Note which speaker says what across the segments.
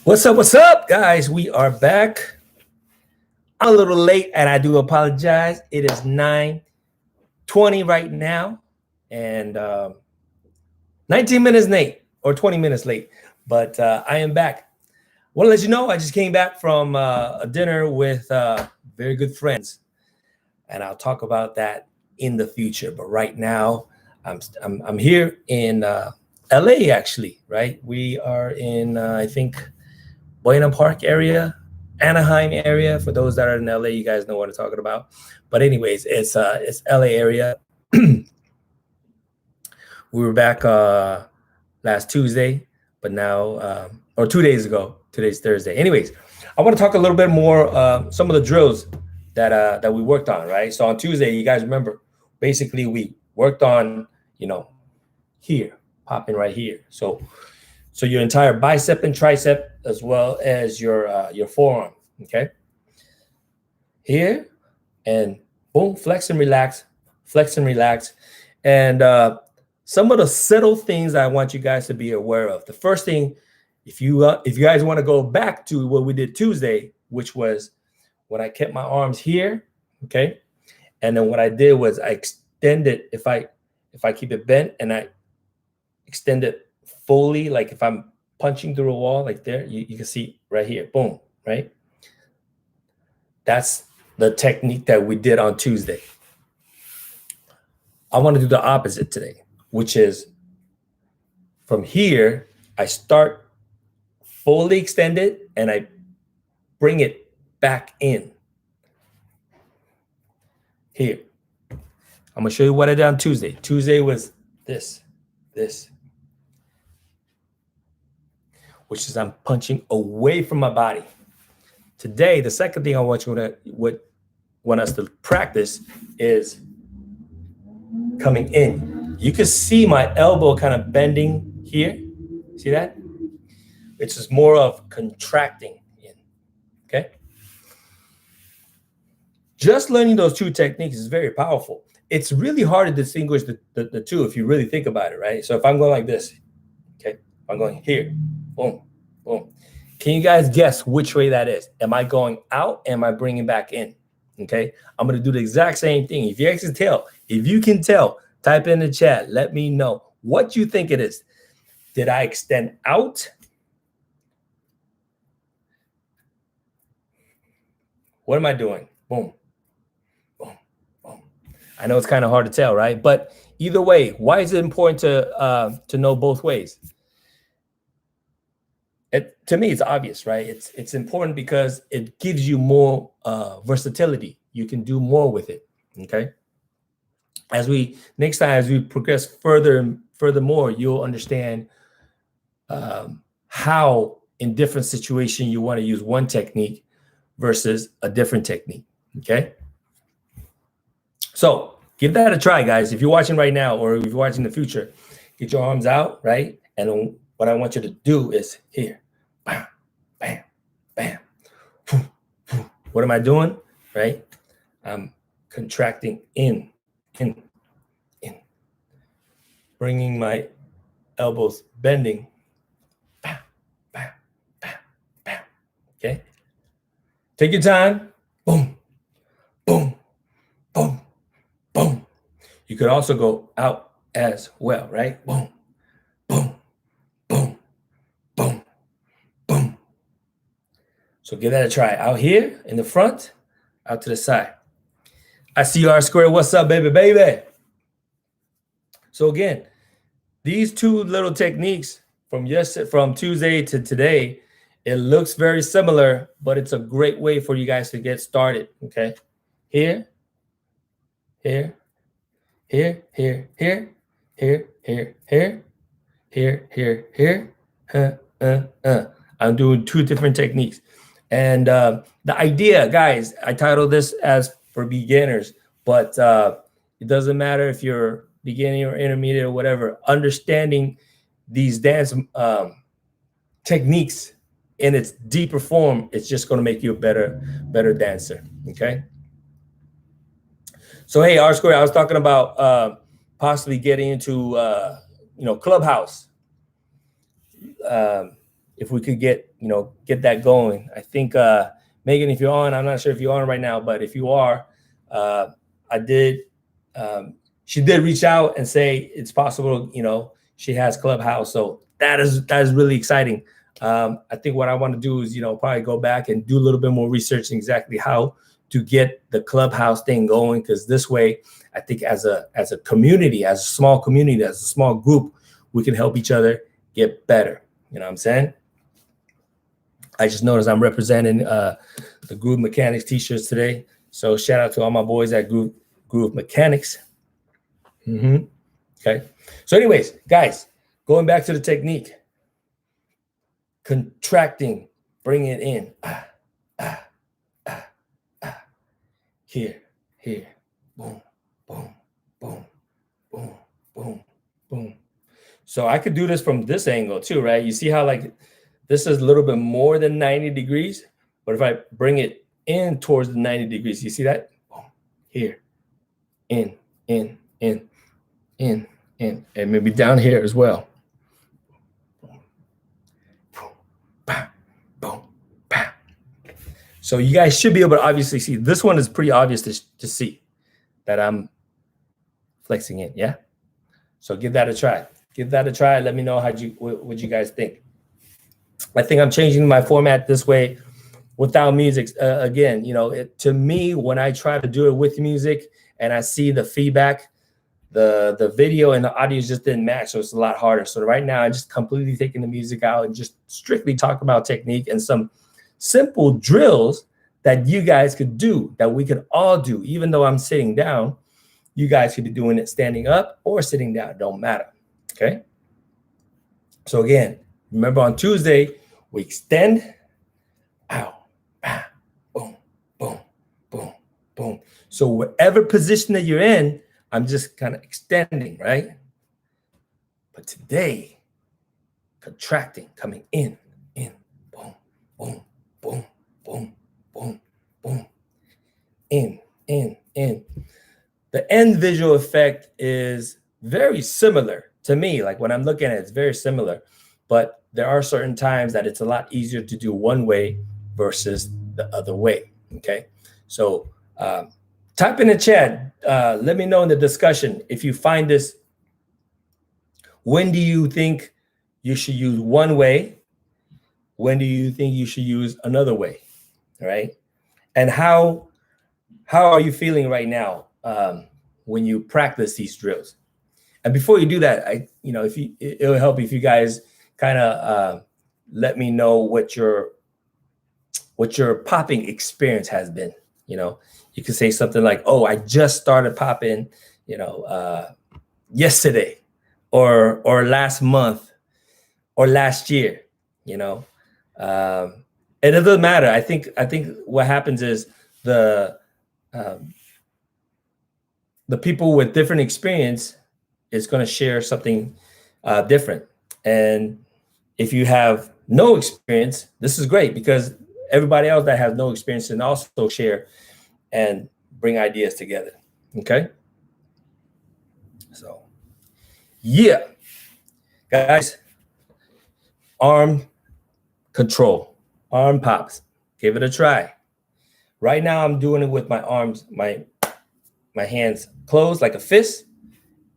Speaker 1: What's up, guys? We are back. I'm a little late, and I do apologize. It is 9:20 right now, and 19 minutes late, or 20 minutes late, but I am back. I want to let you know I just came back from a dinner with very good friends, and I'll talk about that in the future. But right now, I'm here in LA, actually, right? We are in, I think, Buena Park area, Anaheim area. For those that are in LA, you guys know what I'm talking about. But anyways, it's LA area. We were back last Tuesday, but now or 2 days ago. Today's Thursday. Anyways, I want to talk a little bit more some of the drills that we worked on. Right. So on Tuesday, you guys remember, basically we worked on here, popping right here. So your entire bicep and tricep, as well as your forearm, okay? Here, and boom, flex and relax, flex and relax. And some of the subtle things I want you guys to be aware of. The first thing, if you guys want to go back to what we did Tuesday, which was when I kept my arms here, okay? And then what I did was I extended, if I keep it bent and I extend it fully, like if I'm punching through a wall like there, you can see right here, boom, right? That's the technique that we did on Tuesday. I want to do the opposite today, which is from here, I start fully extended and I bring it back in. Here. I'm going to show you what I did on Tuesday. Tuesday was this, which is I'm punching away from my body. Today, the second thing I want us to practice is coming in. You can see my elbow kind of bending here. See that? It's just more of contracting in, okay? Just learning those two techniques is very powerful. It's really hard to distinguish the two if you really think about it, right? So if I'm going like this, okay, I'm going here, boom, boom. Can you guys guess which way that is? Am I going out? Am I bringing back in? Okay, I'm going to do the exact same thing. If you can tell, type in the chat. Let me know what you think it is. Did I extend out? What am I doing? Boom, boom, boom. I know it's kind of hard to tell, right? But either way, why is it important to know both ways? To me, it's obvious, right? It's important because it gives you more versatility. You can do more with it, okay? Next time, as we progress furthermore, you'll understand how in different situations you want to use one technique versus a different technique, okay? So give that a try, guys. If you're watching right now or if you're watching in the future, get your arms out, right? And what I want you to do is here, bam, bam, bam. What am I doing, right? I'm contracting in, bringing my elbows bending, bam, bam, bam, bam, okay? Take your time, boom, boom, boom, boom. You could also go out as well, right? Boom, boom, boom, boom, boom. So give that a try. Out here in the front, out to the side. I see R squared. What's up, baby? So again, these two little techniques from Tuesday to today, it looks very similar, but it's a great way for you guys to get started. Okay, here, here, here, here, here, here, here, here, here, here. I'm doing two different techniques. And the idea, guys, I titled this as for beginners, but it doesn't matter if you're beginning or intermediate or whatever. Understanding these dance techniques in its deeper form, it's just going to make you a better dancer. Okay. So hey, R Square, I was talking about possibly getting into Clubhouse. If we could get get that going. I think Megan, if you're on, I'm not sure if you're on right now, but if you are, she did reach out and say it's possible, she has Clubhouse. So that is really exciting. I think what I want to do is, probably go back and do a little bit more research on exactly how to get the Clubhouse thing going. Because this way, I think as a community, as a small community, as a small group, we can help each other get better. You know what I'm saying? I just noticed I'm representing the Groove Mechanics t-shirts today. So shout out to all my boys at Groove Mechanics. Okay. So anyways, guys, going back to the technique. Contracting, bring it in. Here, boom, boom, boom, boom, boom, boom. So I could do this from this angle too, right? You see how like this is a little bit more than 90 degrees, but if I bring it in towards the 90 degrees, you see that? Boom, here, in, and maybe down here as well. So you guys should be able to obviously see. This one is pretty obvious to see that I'm flexing in, yeah? So give that a try. Give that a try. Let me know what you guys think. I think I'm changing my format this way without music. Again, to me, when I try to do it with music and I see the feedback, the video and the audio just didn't match, so it's a lot harder. So right now, I just completely taking the music out and just strictly talk about technique and some simple drills that you guys could do, that we could all do. Even though I'm sitting down, you guys could be doing it standing up or sitting down. It don't matter, okay? So again, remember on Tuesday, we extend, out, boom, boom, boom, boom. So whatever position that you're in, I'm just kind of extending, right? But today, contracting, coming in, boom, boom, boom, boom, boom, boom, in. The end visual effect is very similar to me. Like when I'm looking at it, it's very similar, but there are certain times that it's a lot easier to do one way versus the other way, okay? So type in the chat, let me know in the discussion if you find this. When do you think you should use one way? When do you think you should use another way? All right. And how are you feeling right now when you practice these drills? And before you do that, it'll help if you guys kind of let me know what your popping experience has been. You could say something like, "Oh, I just started popping, yesterday, or last month, or last year." And it doesn't matter. I think what happens is the people with different experience is going to share something different. And if you have no experience, this is great because everybody else that has no experience can also share and bring ideas together. Okay. So, yeah, guys, arm control, arm pops. Give it a try. Right now, I'm doing it with my arms, my hands closed like a fist.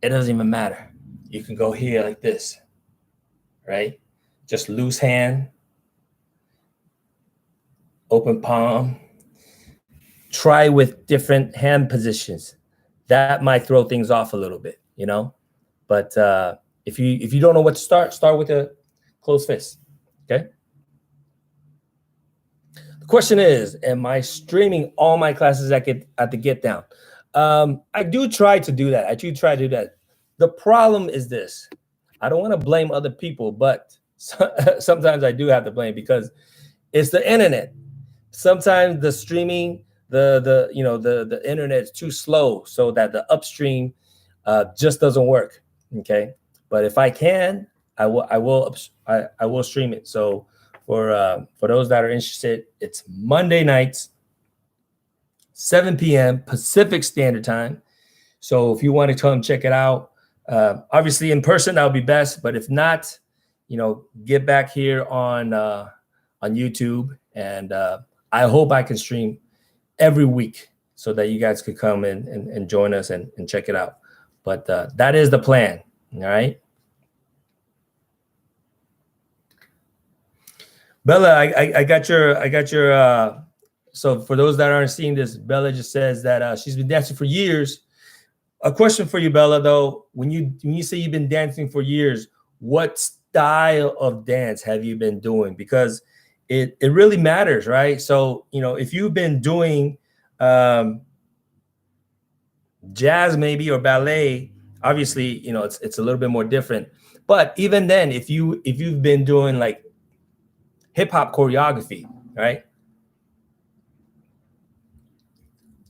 Speaker 1: It doesn't even matter. You can go here like this, right? Just loose hand, open palm. Try with different hand positions. That might throw things off a little bit, But if you don't know what to start with a closed fist, okay? The question is, am I streaming all my classes at the Get Down? I do try to do that. The problem is this. I don't want to blame other people, but sometimes I do have to blame because it's the internet. Sometimes the streaming, the internet is too slow so that the upstream just doesn't work. Okay, but if I can, I will stream it. So for those that are interested, it's Monday nights, 7 p.m. Pacific Standard Time. So if you want to come check it out, obviously in person that would be best. But if not, get back here on on YouTube, and I hope I can stream every week so that you guys could come and join us and check it out. But that is the plan. All right. Bella, I got your so for those that aren't seeing this, Bella just says that she's been dancing for years. A question for you, Bella, though. When you say you've been dancing for years, what style of dance have you been doing? Because it really matters, right? So, if you've been doing jazz maybe or ballet, obviously, it's a little bit more different. But even then, if you've been doing like hip hop choreography, right?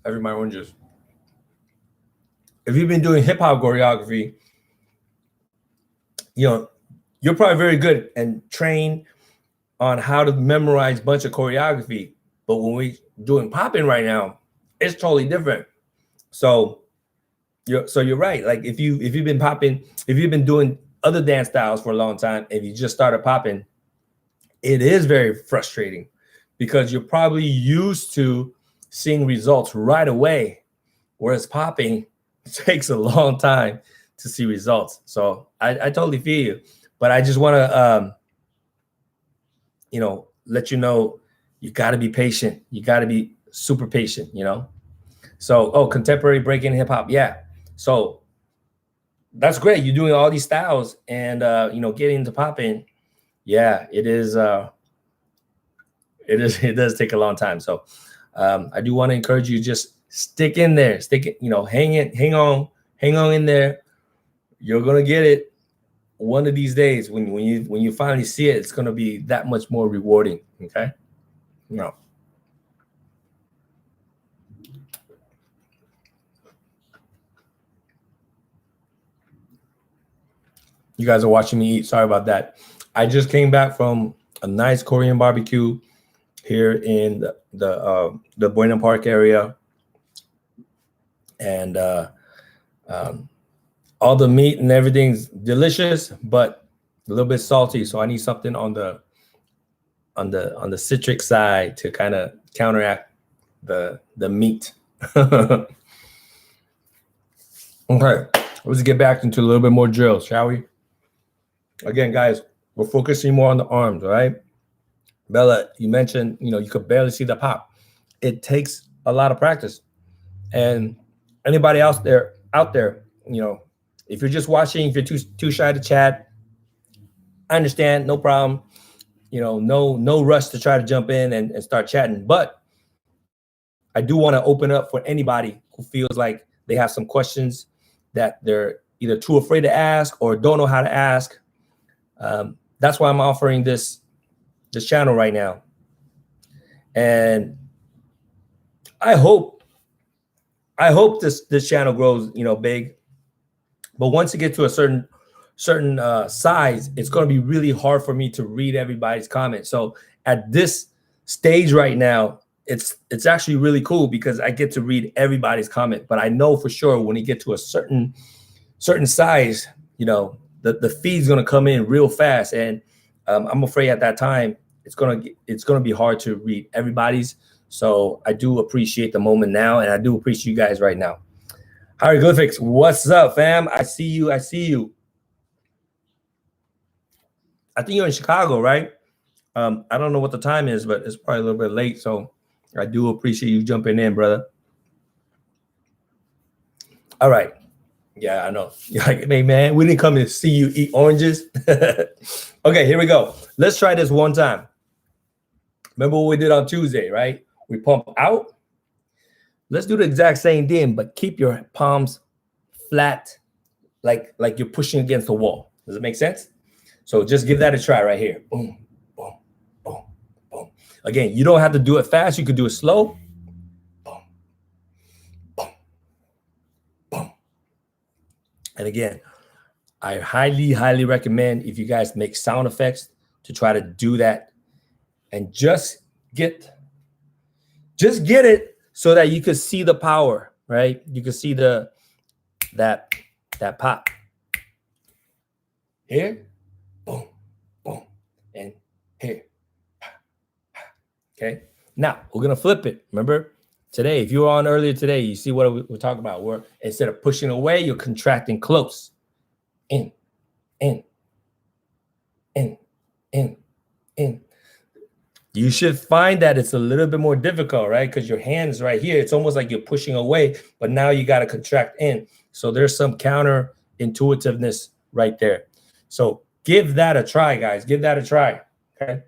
Speaker 1: I read my oranges. If you've been doing hip hop choreography, you're probably very good and trained on how to memorize a bunch of choreography. But when we're doing popping right now, it's totally different. So you're right. Like if you've been popping, if you've been doing other dance styles for a long time, and you just started popping, it is very frustrating because you're probably used to seeing results right away, whereas popping takes a long time to see results. So I totally feel you, but I just want to let you know you got to be patient. You got to be super patient. So contemporary breaking hip hop, yeah. So that's great. You're doing all these styles and getting into popping. Yeah, it is. It does take a long time. So I do want to encourage you, just stick in there, hang on in there. You're gonna get it one of these days. When you finally see it, it's gonna be that much more rewarding. Okay. You guys are watching me eat. Sorry about that. I just came back from a nice Korean barbecue here in the Buena Park area, and all the meat and everything's delicious, but a little bit salty. So I need something on the citric side to kind of counteract the meat. Okay, let's get back into a little bit more drills, shall we? Again, guys, we're focusing more on the arms, all right? Bella, you mentioned, you could barely see the pop. It takes a lot of practice. And anybody out there, if you're just watching, if you're too shy to chat, I understand, no problem. No rush to try to jump in and start chatting. But I do want to open up for anybody who feels like they have some questions that they're either too afraid to ask or don't know how to ask. That's why I'm offering this channel right now. And I hope this channel grows, big. But once you get to a certain size, it's going to be really hard for me to read everybody's comments. So at this stage right now, it's actually really cool because I get to read everybody's comment. But I know for sure when you get to a certain size, the feed's going to come in real fast, and I'm afraid at that time it's going to be hard to read everybody's. So I do appreciate the moment now, and I do appreciate you guys right now. Hieroglyphics, what's up, fam? I see you. I think you're in Chicago, right? I don't know what the time is, but it's probably a little bit late. So I do appreciate you jumping in, brother. All right. Yeah, I know. You're like, hey, man, we didn't come to see you eat oranges. Okay, here we go. Let's try this one time. Remember what we did on Tuesday, right? We pump out. Let's do the exact same thing, but keep your palms flat, like you're pushing against the wall. Does it make sense? So just give that a try right here. Boom, boom, boom, boom. Again, you don't have to do it fast. You could do it slow. Boom, boom, boom. And again, I highly, highly recommend if you guys make sound effects to try to do that and just get it so that you can see the power, right? You can see that pop. Here, boom, boom, and here. Okay. Now we're gonna flip it. Remember today, if you were on earlier today, you see what we're talking about. We're instead of pushing away, you're contracting close. In, in, in, in, in. You should find that it's a little bit more difficult, right? Because your hand's right here. It's almost like you're pushing away, but now you got to contract in. So there's some counterintuitiveness right there. So give that a try, guys. Give that a try. Okay.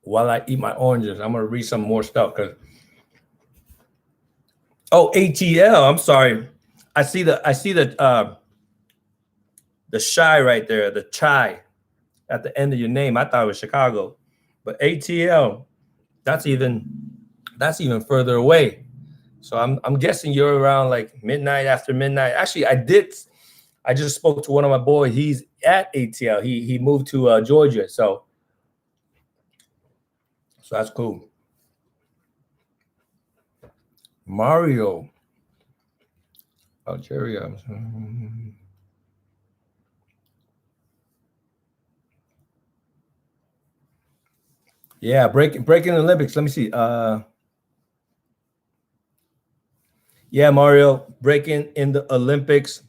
Speaker 1: While I eat my oranges, I'm gonna read some more stuff because ATL. I'm sorry. I see the shy right there, the chai at the end of your name. I thought it was Chicago, but ATL, that's even further away. So I'm guessing you're around like midnight, after midnight. Actually, I just spoke to one of my boys. He's at ATL. He moved to Georgia. So that's cool. Mario. Algeria. Yeah, breaking the Olympics. Let me see. Yeah, Mario, breaking in the Olympics.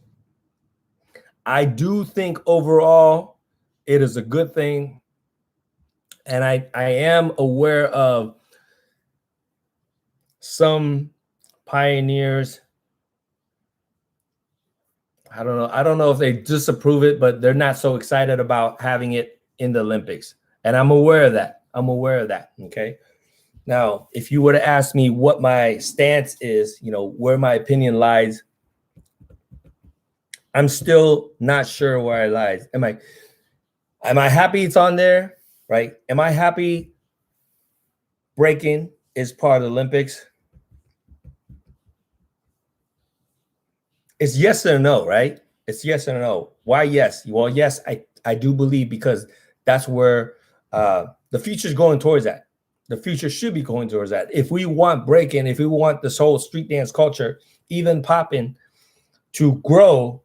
Speaker 1: I do think overall it is a good thing. And I am aware of some pioneers. I don't know if they disapprove it, but they're not so excited about having it in the Olympics. And I'm aware of that. Okay. Now, if you were to ask me what my stance is, where my opinion lies, I'm still not sure where it lies. Am I happy it's on there? Right? Am I happy breaking is part of the Olympics? It's yes or no, right? It's yes or no. Why yes? Well, yes, I do believe because that's where the future is going towards that. The future should be going towards that. If we want breaking, if we want this whole street dance culture, even popping, to grow,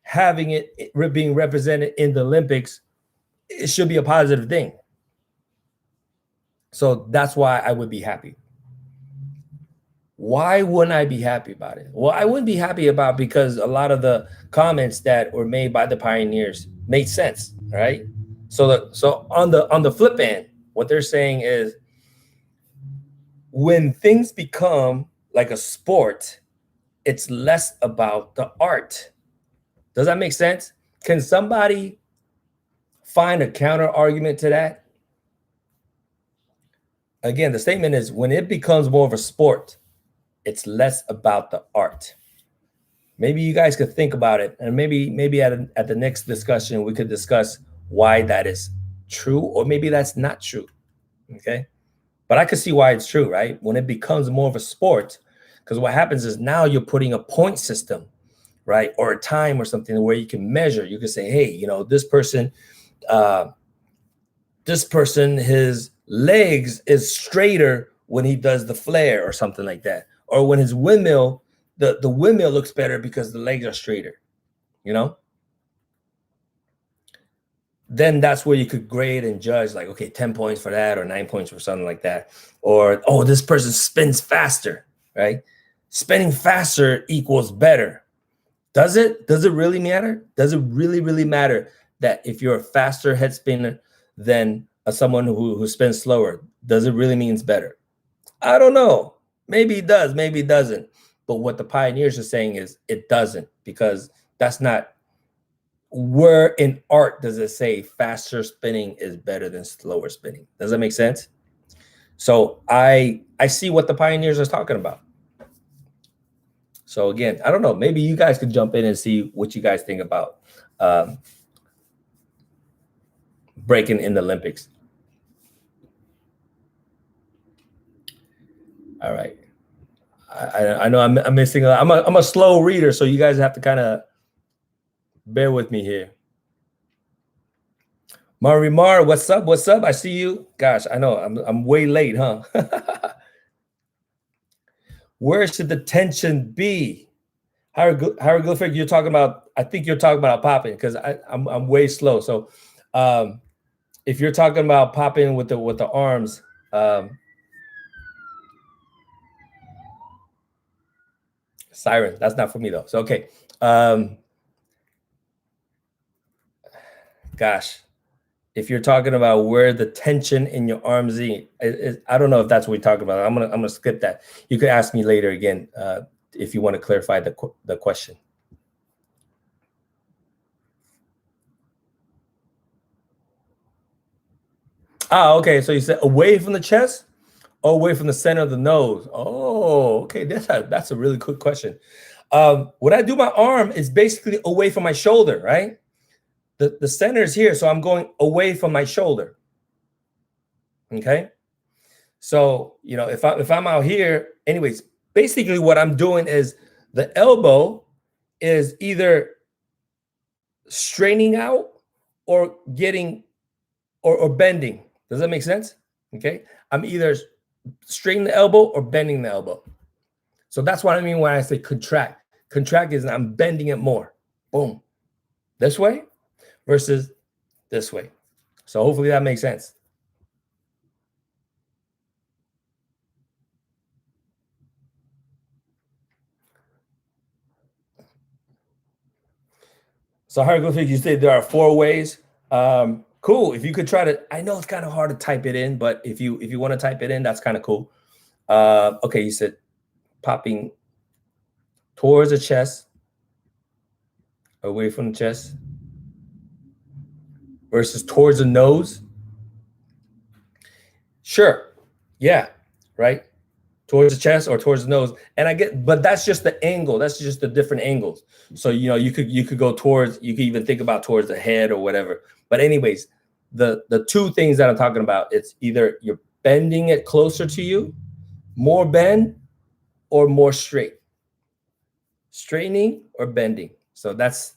Speaker 1: having it being represented in the Olympics, it should be a positive thing. So that's why I would be happy. Why wouldn't I be happy about it? Well, I wouldn't be happy about because a lot of the comments that were made by the pioneers made sense, right? So on the flip end, what they're saying is when things become like a sport, it's less about the art. Does that make sense? Can somebody find a counter argument to that? Again, the statement is when it becomes more of a sport, it's less about the art. Maybe you guys could think about it, and maybe at the next discussion we could discuss why that is true, or maybe that's not true. Okay, but I could see why it's true, right? When it becomes more of a sport, because what happens is now you're putting a point system, right, or a time or something where you can measure. You can say, hey, this person, his legs is straighter when he does the flare or something like that, or when his windmill. The windmill looks better because the legs are straighter, Then that's where you could grade and judge, like, okay, 10 points for that or 9 points for something like that. Or, oh, this person spins faster, right? Spinning faster equals better. Does it really matter? Does it really, really matter that if you're a faster head spinner than someone who spins slower, does it really means better? I don't know. Maybe it does, maybe it doesn't. But what the pioneers are saying is it doesn't, because that's not where in art does it say faster spinning is better than slower spinning. Does that make sense? So I see what the pioneers are talking about. So again, I don't know. Maybe you guys could jump in and see what you guys think about breaking in the Olympics. All right. I know I'm missing. I'm a slow reader, so you guys have to kind of bear with me here. Marimar, what's up? What's up? I see you. Gosh, I know I'm way late, huh? Where should the tension be? Hieroglyphic, you're talking about. I think you're talking about popping because I'm way slow. So if you're talking about popping with the arms, siren, that's not for me though. So okay. Gosh, if you're talking about where the tension in your arms is, I don't know if that's what we're talking about. I'm gonna skip that. You could ask me later again if you want to clarify the question. Okay. So you said away from the chest or away from the center of the nose? Oh, okay. That's a really good question. When I do my arm, it's basically away from my shoulder, right? The center is here, so I'm going away from my shoulder. Okay. So, you know, if I'm out here, anyways, basically what I'm doing is the elbow is either straining out or getting or bending. Does that make sense? Okay. I'm either straightening the elbow or bending the elbow. So that's what I mean when I say contract. Contract is I'm bending it more. Boom. This way versus this way. So hopefully that makes sense. So hieroglyphic, you said there are 4 ways. Cool. If you could try to, I know it's kind of hard to type it in, but if you want to type it in, that's kind of cool. Okay, you said popping towards the chest, away from the chest, versus towards the nose. Sure. Yeah. Right. Towards the chest or towards the nose. And I get, but that's just the angle. That's just the different angles. So, you know, you could go towards, you could even think about towards the head or whatever. But anyways, the 2 things that I'm talking about, it's either you're bending it closer to you, more bend, or more straight. Straightening or bending. So that's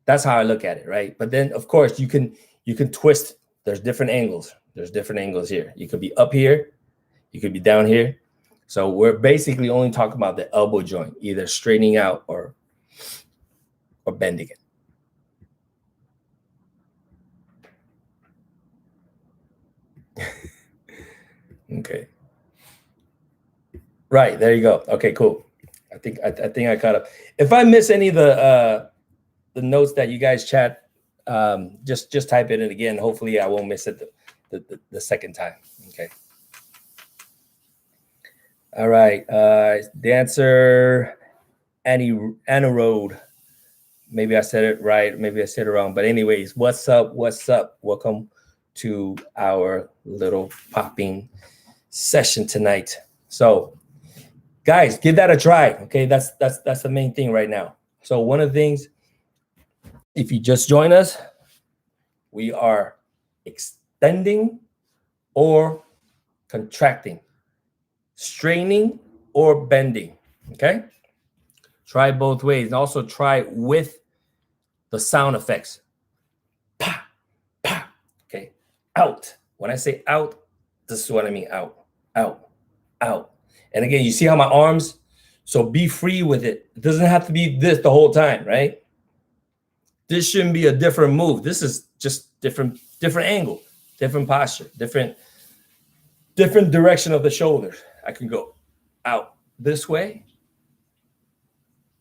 Speaker 1: how I look at it, right? But then of course you can twist. There's different angles. There's different angles here. You could be up here, you could be down here. So we're basically only talking about the elbow joint, either straightening out or bending it. Okay. Right, there you go. Okay, cool. I think I caught up. If I miss any of the notes that you guys chat, just type it in again. Hopefully I won't miss it the second time. Okay. All right. Dancer Anna Road. Maybe I said it right, maybe I said it wrong. But anyways, what's up? What's up? Welcome to our little popping session tonight. So guys, give that a try. Okay, that's the main thing right now. So one of the things, if you just join us, we are extending or contracting, straining or bending. Okay, try both ways, and also try with the sound effects. Pa, pa. Okay, out. When I say out, this is what I mean. Out, out, out. And again, you see how my arms, so be free with it. It doesn't have to be this the whole time, right? This shouldn't be a different move. This is just different angle, different posture, different direction of the shoulders. I can go out this way,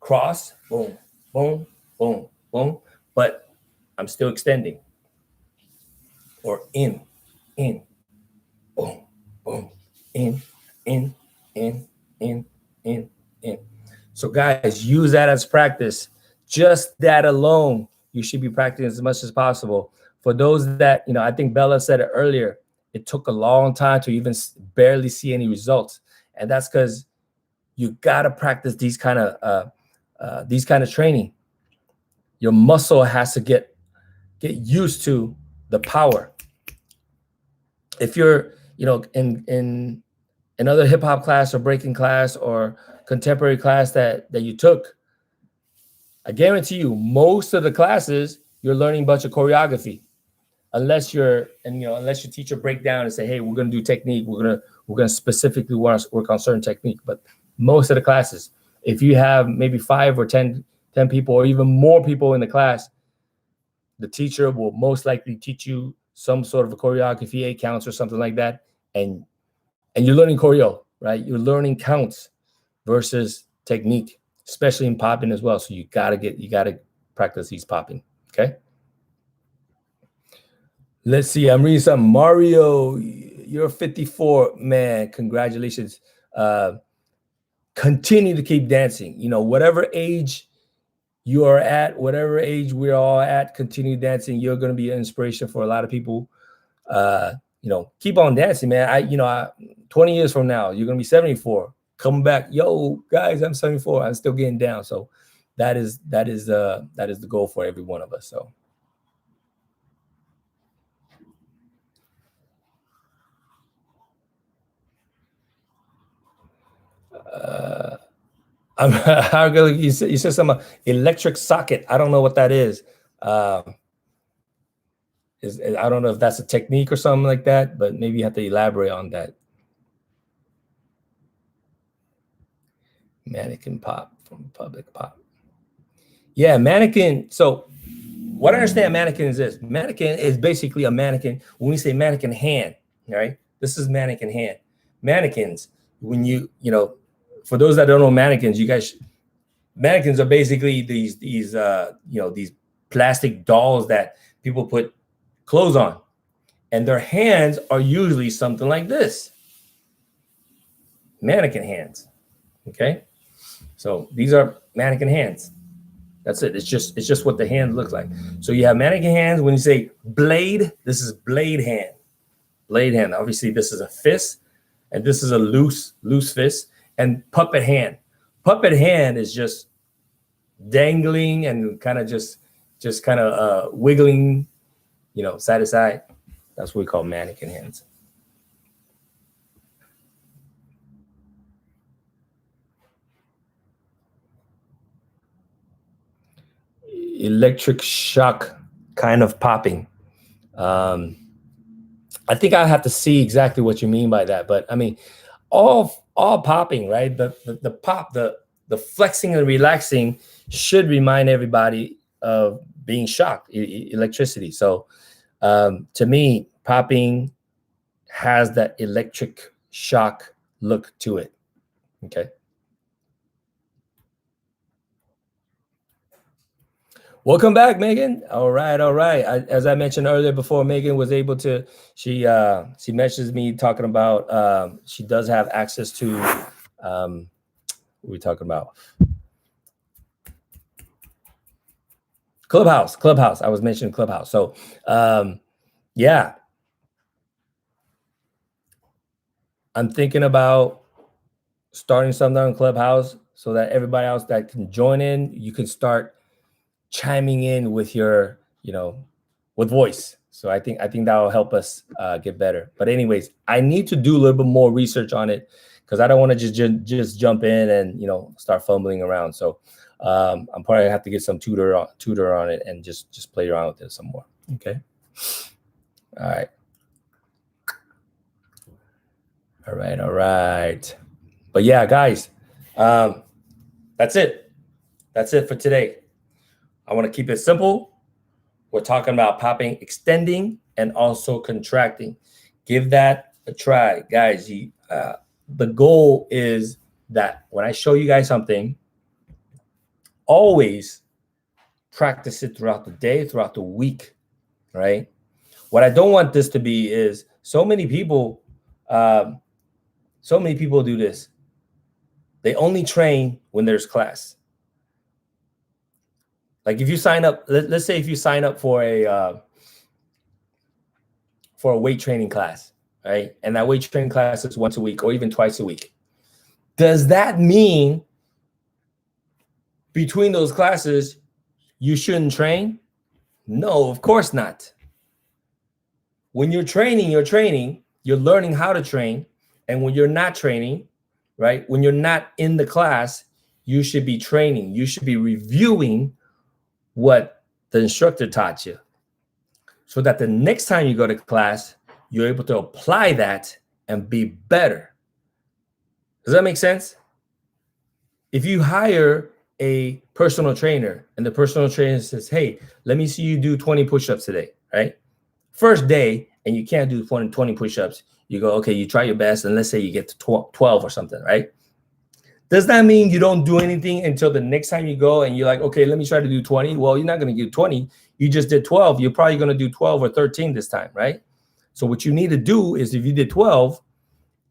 Speaker 1: cross, boom, boom, boom, boom, but I'm still extending. Or in, boom, boom, in. So guys, use that as practice. Just that alone, you should be practicing as much as possible. For those that, you know, I think Bella said it earlier, it took a long time to even barely see any results. And that's because you got to practice these kind of training. Your muscle has to get used to the power. If you're, you know, in another hip hop class or breaking class or contemporary class that you took, I guarantee you, most of the classes you're learning a bunch of choreography, unless your teacher break down and say, hey, we're gonna do technique, we're gonna specifically want to work on certain technique. But most of the classes, if you have maybe 5 or 10 people or even more people in the class, the teacher will most likely teach you some sort of a choreography, 8 counts or something like that, and you're learning choreo, right? You're learning counts versus technique, especially in popping as well. So you gotta practice these popping. Okay. Let's see. I'm reading something. Mario, you're 54, man. Congratulations. Continue to keep dancing. You know, whatever age you are at, whatever age we're all at, continue dancing. You're going to be an inspiration for a lot of people. You know, keep on dancing, man. 20 years from now, you're going to be 74. Come back, yo, guys, I'm 74. I'm still getting down. So that is the goal for every one of us. So. You said some electric socket. I don't know what that is. I don't know if that's a technique or something like that, but maybe you have to elaborate on that. Mannequin pop from public pop. Yeah, mannequin. So what I understand mannequin is this. Mannequin is basically a mannequin. When we say mannequin hand, right? This is mannequin hand. Mannequins, when you know, for those that don't know mannequins, mannequins are basically these plastic dolls that people put clothes on, and their hands are usually something like this. Mannequin hands. Okay, so these are mannequin hands. That's it. It's just what the hand looks like. So you have mannequin hands. When you say blade, this is blade hand. Blade hand. Obviously, this is a fist, and this is a loose fist. And puppet hand. Puppet hand is just dangling and kind of just kind of wiggling, you know, side to side. That's what we call mannequin hands. Electric shock kind of popping. I think I have to see exactly what you mean by that, but I mean, all popping, right? The pop, the flexing and relaxing should remind everybody of being shocked, electricity. So to me, popping has that electric shock look to it. Okay. Welcome back, Megan. All right. As I mentioned earlier, before Megan was able to, she messaged me talking about she does have access to what are we talking about? Clubhouse. I was mentioning Clubhouse. So yeah, I'm thinking about starting something on Clubhouse so that everybody else that can join in, you can start chiming in with your, you know, with voice. So I think that will help us get better. But anyways, I need to do a little bit more research on it because I don't want to just jump in and, you know, start fumbling around. So I'm probably gonna have to get some tutor on it and just play around with it some more. Okay. All right. But yeah, guys, that's it. That's it for today. I want to keep it simple. We're talking about popping, extending, and also contracting. Give that a try, guys. The goal is that when I show you guys something, always practice it throughout the day, throughout the week, right? What I don't want this to be is so many people do this. They only train when there's class. Like if you sign up, let's say if you sign up for a weight training class, right? And that weight training class is once a week or even twice a week. Does that mean between those classes, you shouldn't train? No, of course not. When you're training, you're learning how to train. And when you're not training, right? When you're not in the class, you should be training. You should be reviewing what the instructor taught you so that the next time you go to class, you're able to apply that and be better. Does that make sense? If you hire a personal trainer and the personal trainer says, hey, let me see you do 20 push-ups today, right? First day, and you can't do 20 push-ups. You go, okay, you try your best, and let's say you get to 12 or something, right? Does that mean you don't do anything until the next time you go and you're like, okay, let me try to do 20? Well, you're not going to do 20. You just did 12. You're probably going to do 12 or 13 this time, right? So what you need to do is, if you did 12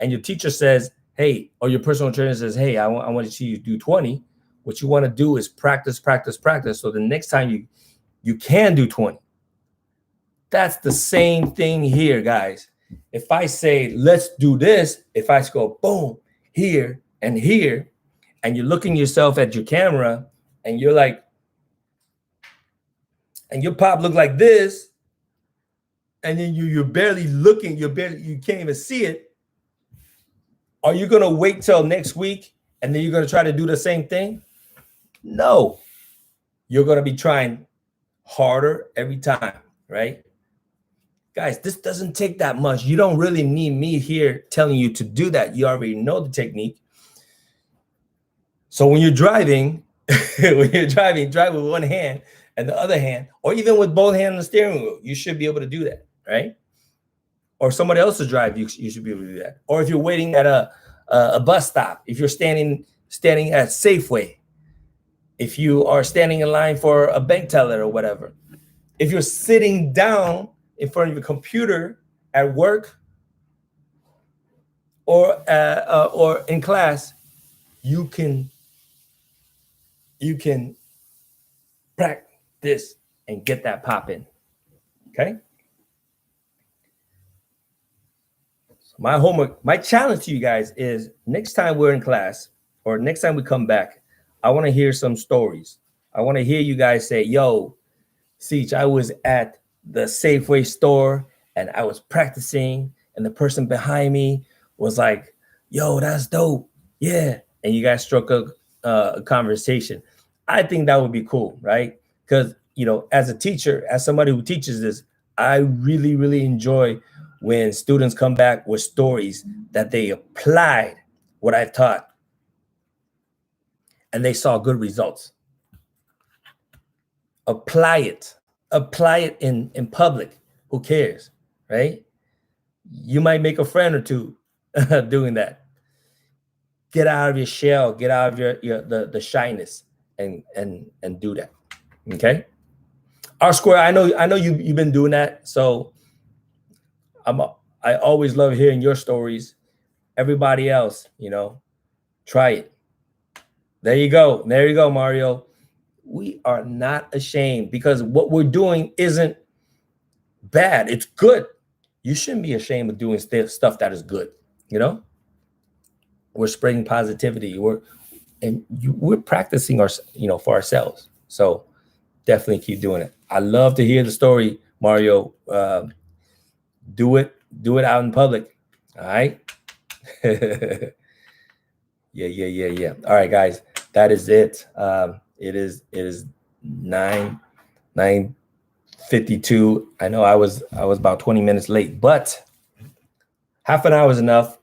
Speaker 1: and your teacher says, hey, or your personal trainer says, hey, I want to see you do 20, what you want to do is practice, practice, practice. So the next time you can do 20. That's the same thing here, guys. If I say, let's do this, if I go boom, here and here, and you're looking yourself at your camera and you're like, and your pop look like this, and then you're barely looking, you can't even see it. Are you going to wait till next week and then you're going to try to do the same thing? No. You're going to be trying harder every time, right? Guys, this doesn't take that much. You don't really need me here telling you to do that. You already know the technique. So when you're driving, drive with one hand and the other hand, or even with both hands on the steering wheel, you should be able to do that, right? Or somebody else to drive, you should be able to do that. Or if you're waiting at a bus stop, if you're standing at Safeway, if you are standing in line for a bank teller or whatever, if you're sitting down in front of your computer at work or in class, you can practice and get that pop in. Okay. So my homework, my challenge to you guys is, next time we're in class or next time we come back, I want to hear some stories. I want to hear you guys say, yo, Siege, I was at the Safeway store and I was practicing, and the person behind me was like, yo, that's dope. Yeah. And you guys struck a conversation. I think that would be cool, right? Because, you know, as a teacher, as somebody who teaches this, I really, really enjoy when students come back with stories that they applied what I've taught and they saw good results. Apply it in public. Who cares, right? You might make a friend or two doing that. Get out of your shell, get out of the shyness and do that. Okay. R-Square, I know you've been doing that. So I always love hearing your stories. Everybody else, you know, try it. There you go. There you go, Mario. We are not ashamed, because what we're doing isn't bad. It's good. You shouldn't be ashamed of doing stuff that is good. You know, we're spreading positivity. We're practicing for ourselves. So definitely keep doing it. I love to hear the story, Mario. Do it out in public. All right. Yeah. All right, guys, that is it. It is 9:52. I know I was about 20 minutes late, but half an hour is enough.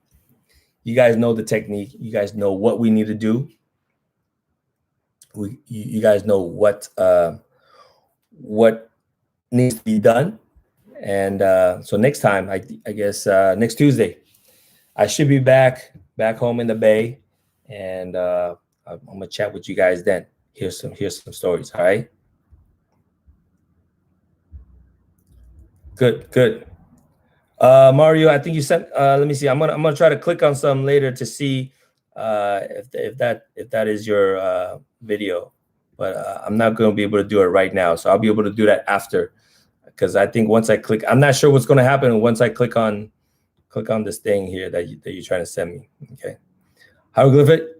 Speaker 1: You guys know the technique. You guys know what we need to do. You guys know what needs to be done. And so next time, I guess next Tuesday, I should be back home in the Bay, and I'm gonna chat with you guys then. Here's some stories. All right. Good. Mario, I think you sent. Let me see. I'm gonna try to click on some later to see if that is your video, but I'm not gonna be able to do it right now. So I'll be able to do that after, because I think once I click, I'm not sure what's gonna happen once I click on this thing here that you're trying to send me. Okay. Hieroglyphic.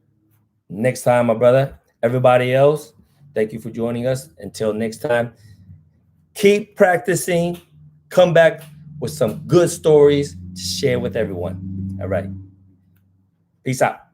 Speaker 1: Next time, my brother. Everybody else, thank you for joining us. Until next time, keep practicing. Come back with some good stories to share with everyone. All right. Peace out.